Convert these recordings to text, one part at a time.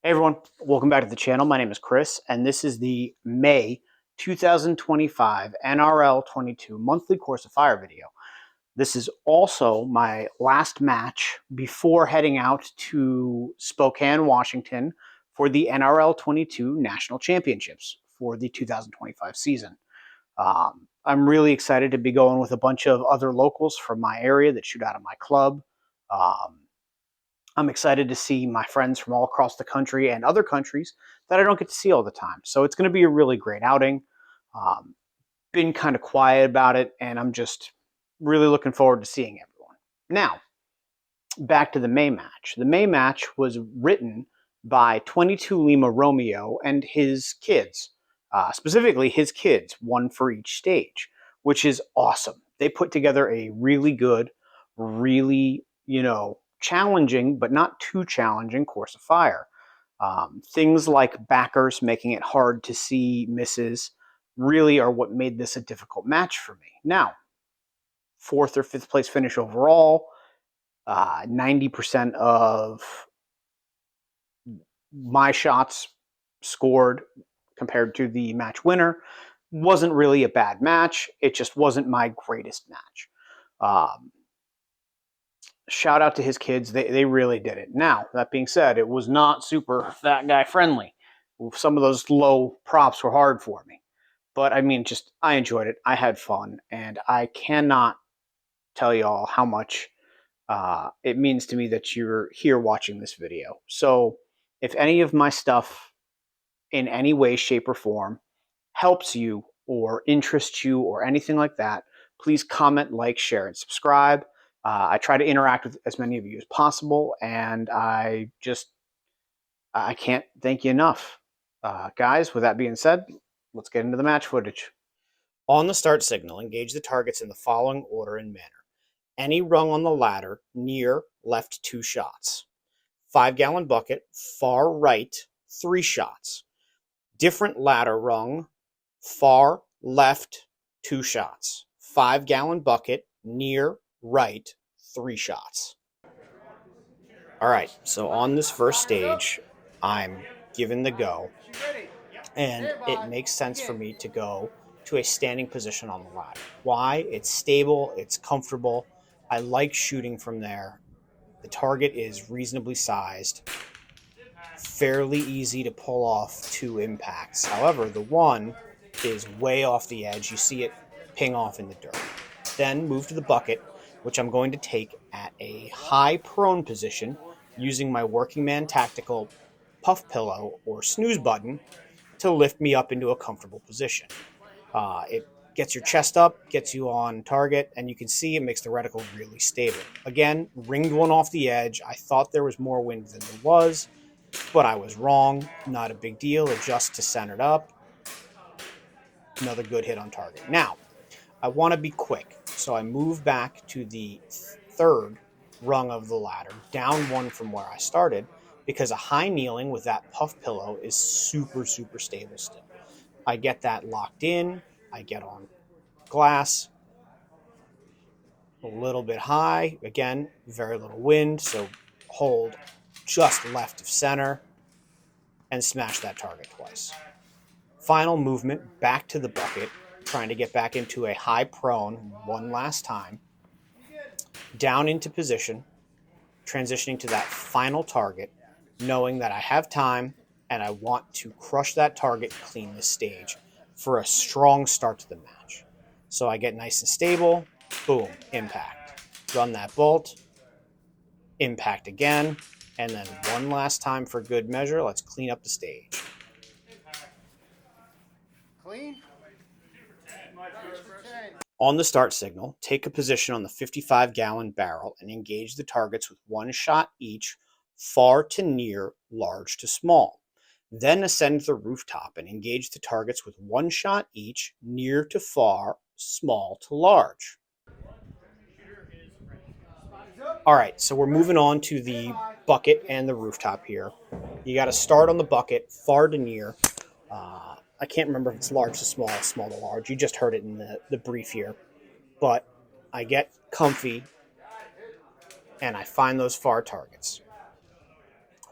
Hey everyone, welcome back to the channel. My name is Chris, and this is the May 2025 NRL22 monthly Course of Fire video. This is also my last match before heading out to Spokane, Washington for the NRL22 National Championships for the 2025 season. I'm really excited to be going with a bunch of other locals from my area that shoot out of my club. I'm excited to see my friends from all across the country and other countries that I don't get to see all the time. So it's going to be a really great outing. Been kind of quiet about it, and I'm just really looking forward to seeing everyone. Now, back to the May match. The May match was written by 22 Lima Romeo and his kids. Specifically, his kids, one for each stage, which is awesome. They put together a really good, really, challenging, but not too challenging Course of Fire. Things like backers making it hard to see misses really are what made this a difficult match for me. Now, 4th or 5th place finish overall, 90% of my shots scored compared to the match winner. Wasn't really a bad match. It just wasn't my greatest match. Shout out to his kids. They really did it. Now, that being said, it was not super fat guy friendly. Some of those low props were hard for me. But I mean, I enjoyed it. I had fun. And I cannot tell you all how much it means to me that you're here watching this video. So if any of my stuff in any way, shape, or form helps you or interests you or anything like that, please comment, like, share, and subscribe. I try to interact with as many of you as possible, and I can't thank you enough. Guys, with that being said, let's get into the match footage. On the start signal, engage the targets in the following order and manner. Any rung on the ladder near left 2 shots. 5-gallon bucket, far right 3 shots. Different ladder rung, far left 2 shots. 5-gallon bucket, near right 3 shots. All right, so on this first stage, I'm given the go, and it makes sense for me to go to a standing position on the ladder. Why? It's stable, it's comfortable. I like shooting from there. The target is reasonably sized, fairly easy to pull off 2 impacts. However, the one is way off the edge. You see it ping off in the dirt. Then move to the bucket, which I'm going to take at a high prone position using my Working Man Tactical puff pillow or snooze button to lift me up into a comfortable position. It gets your chest up, gets you on target, and you can see it makes the reticle really stable. Again, ringed one off the edge. I thought there was more wind than there was, but I was wrong. Not a big deal. Adjust to centered up. Another good hit on target. Now, I want to be quick, so I move back to the 3rd rung of the ladder, down 1 from where I started, because a high kneeling with that puff pillow is super, super stable still. I get that locked in. I get on glass. A little bit high. Again, very little wind, so hold just left of center and smash that target twice. Final movement back to the bucket, trying to get back into a high prone one last time. Down into position, transitioning to that final target, knowing that I have time and I want to crush that target and clean this stage for a strong start to the match. So I get nice and stable, boom, impact. Run that bolt, impact again, and then one last time for good measure, let's clean up the stage. Clean. On the start signal, take a position on the 55-gallon barrel and engage the targets with 1 shot each, far to near, large to small. Then ascend the rooftop and engage the targets with 1 shot each, near to far, small to large. All right, so we're moving on to the bucket and the rooftop here. You got to start on the bucket, far to near. I can't remember if it's large to small, small to large. You just heard it in the brief here. But I get comfy, and I find those far targets.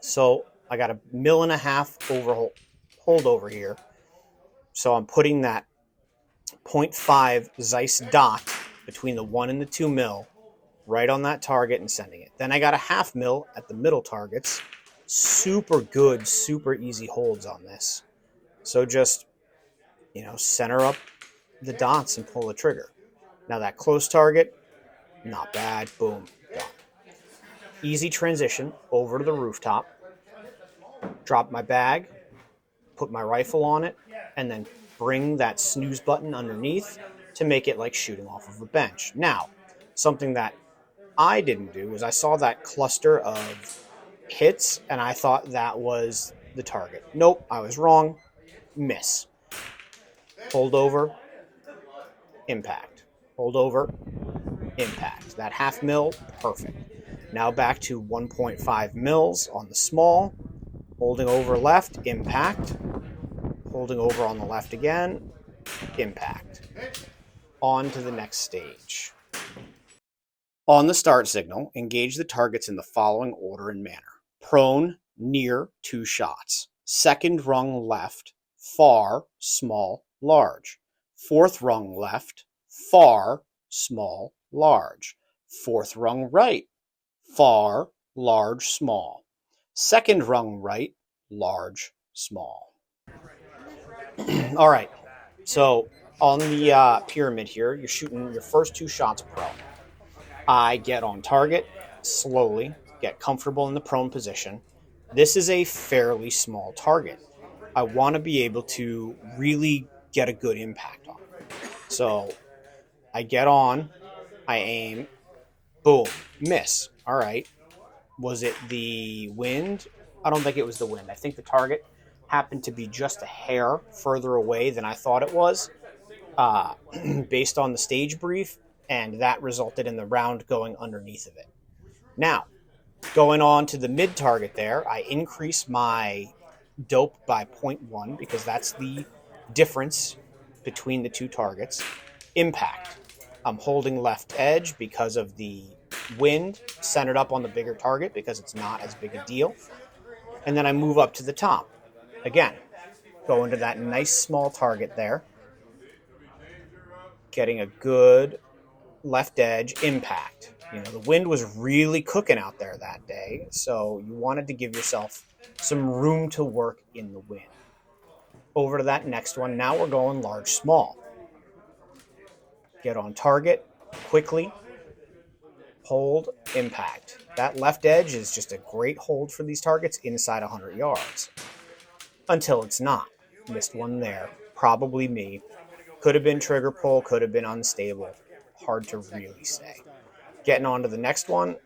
So I got a 1.5 mil hold over here. So I'm putting that 0.5 Zeiss dot between the 1 and the 2 mil right on that target and sending it. Then I got a 0.5 mil at the middle targets. Super good, super easy holds on this. So just, center up the dots and pull the trigger. Now that close target, not bad. Boom, done. Easy transition over to the rooftop. Drop my bag, put my rifle on it, and then bring that snooze button underneath to make it like shooting off of a bench. Now, something that I didn't do was I saw that cluster of hits and I thought that was the target. Nope, I was wrong. Miss. Hold over, impact. Hold over, impact. That 0.5 mil, perfect. Now back to 1.5 mils on the small. Holding over left, impact. Holding over on the left again, impact. On to the next stage. On the start signal, engage the targets in the following order and manner. Prone, near, 2 shots. Second rung left, far, small, large. Fourth rung left, far, small, large. Fourth rung right, far, large, small. Second rung right, large, small. All right, so on the pyramid here, you're shooting your first 2 shots prone. I get on target, slowly, get comfortable in the prone position. This is a fairly small target. I want to be able to really get a good impact on it. So I get on, I aim, boom, miss. All right. Was it the wind? I don't think it was the wind. I think the target happened to be just a hair further away than I thought it was, based on the stage brief, and that resulted in the round going underneath of it. Now, going on to the mid target there, I increase my dope by 0.1 because that's the difference between the 2 targets. Impact. I'm holding left edge because of the wind, centered up on the bigger target because it's not as big a deal. And then I move up to the top. Again, go into that nice small target there. Getting a good left edge impact. The wind was really cooking out there that day, so you wanted to give yourself some room to work in the wind. Over to that next one. Now we're going large, small. Get on target quickly. Hold, impact. That left edge is just a great hold for these targets inside 100 yards. Until it's not. Missed one there. Probably me. Could have been trigger pull, could have been unstable. Hard to really say. Getting on to the next one.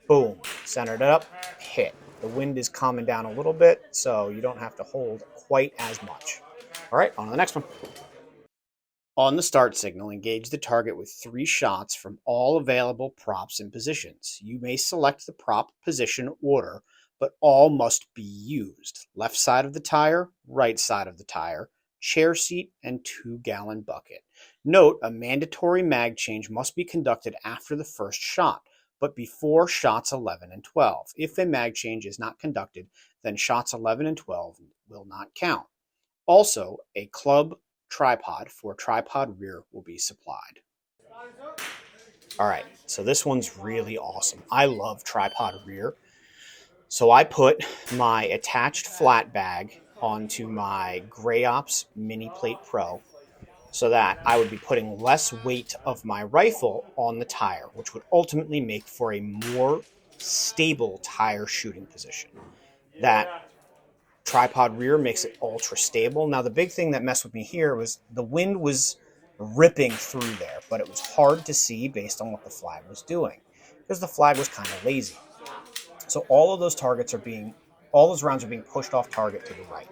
Boom. Centered it up. Hit. The wind is calming down a little bit, so you don't have to hold quite as much. All right, on to the next one. On the start signal, engage the target with 3 shots from all available props and positions. You may select the prop position order, but all must be used. Left side of the tire, right side of the tire, chair seat, and 2-gallon bucket. Note, a mandatory mag change must be conducted after the first shot, but before shots 11 and 12. If a mag change is not conducted, then shots 11 and 12 will not count. Also, a club tripod for tripod rear will be supplied. All right, so this one's really awesome. I love tripod rear. So I put my attached flat bag onto my Gray Ops Mini Plate Pro so that I would be putting less weight of my rifle on the tire, which would ultimately make for a more stable tire shooting position. That tripod rear makes it ultra stable. Now, the big thing that messed with me here was the wind was ripping through there, but it was hard to see based on what the flag was doing because the flag was kind of lazy. So all of those rounds are being pushed off target to the right.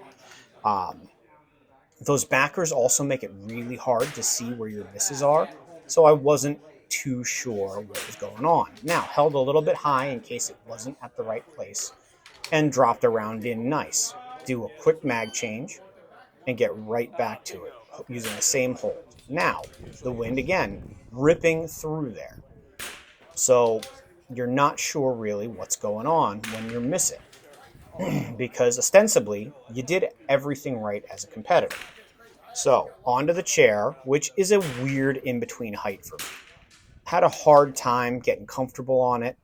Those backers also make it really hard to see where your misses are, so I wasn't too sure what was going on. Now, held a little bit high in case it wasn't at the right place, and dropped a round in nice. Do a quick mag change, and get right back to it, using the same hold. Now, the wind again, ripping through there. So, you're not sure really what's going on when you're missing. because ostensibly you did everything right as a competitor. So onto the chair, which is a weird in-between height for me. Had a hard time getting comfortable on it.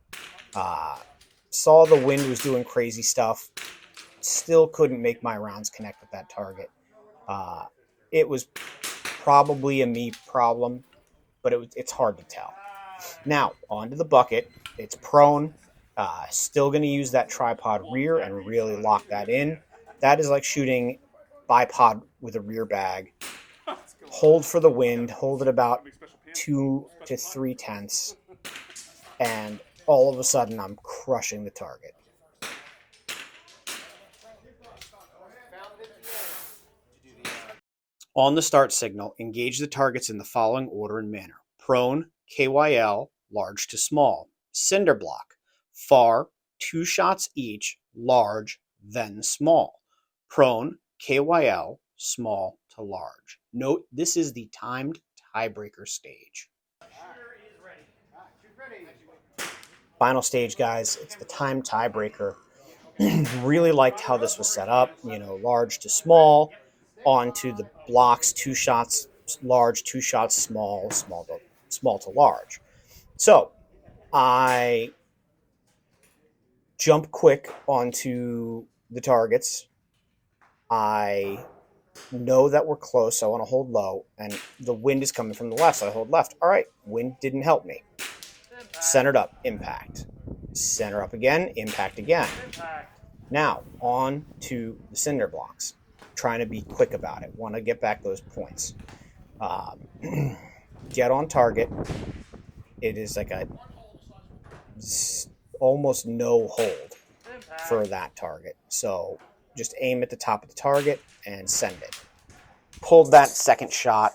Saw the wind was doing crazy stuff. Still couldn't make my rounds connect with that target. It was probably a me problem, but it's hard to tell. Now, onto the bucket. It's prone. Still going to use that tripod rear and really lock that in. That is like shooting bipod with a rear bag. Hold for the wind. Hold it about 2 to 3 tenths. And all of a sudden, I'm crushing the target. On the start signal, engage the targets in the following order and manner. Prone, KYL, large to small. Cinder block, far, 2 shots each, large, then small. Prone, KYL, small to large. Note, this is the timed tiebreaker stage. Final stage, guys, it's the timed tiebreaker. Really liked how this was set up, large to small, onto the blocks, 2 shots large, 2 shots small, small to large. So I jump quick onto the targets. I know that we're close, so I want to hold low, and the wind is coming from the left, so I hold left. All right, wind didn't help me. Centered up, impact. Center up again, impact again. Now, on to the cinder blocks. Trying to be quick about it. Want to get back those points. Get on target. It is like a almost no hold for that target. So just aim at the top of the target and send it. Pulled that second shot.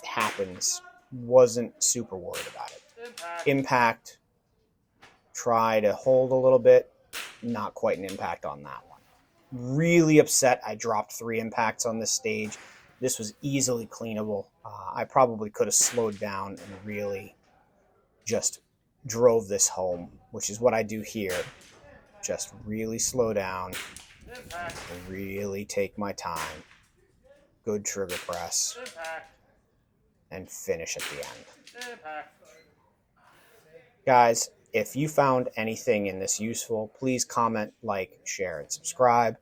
Happens. Wasn't super worried about it. Impact. Try to hold a little bit. Not quite an impact on that one. Really upset I dropped 3 impacts on this stage. This was easily cleanable. I probably could have slowed down and really just drove this home, which is what I do here. Just really slow down, really take my time, good trigger press, and finish at the end. Guys, if you found anything in this useful, please comment, like, share, and subscribe.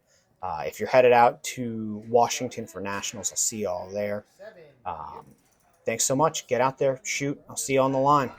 If you're headed out to Washington for Nationals, I'll see you all there. Thanks so much. Get out there, shoot. I'll see you on the line.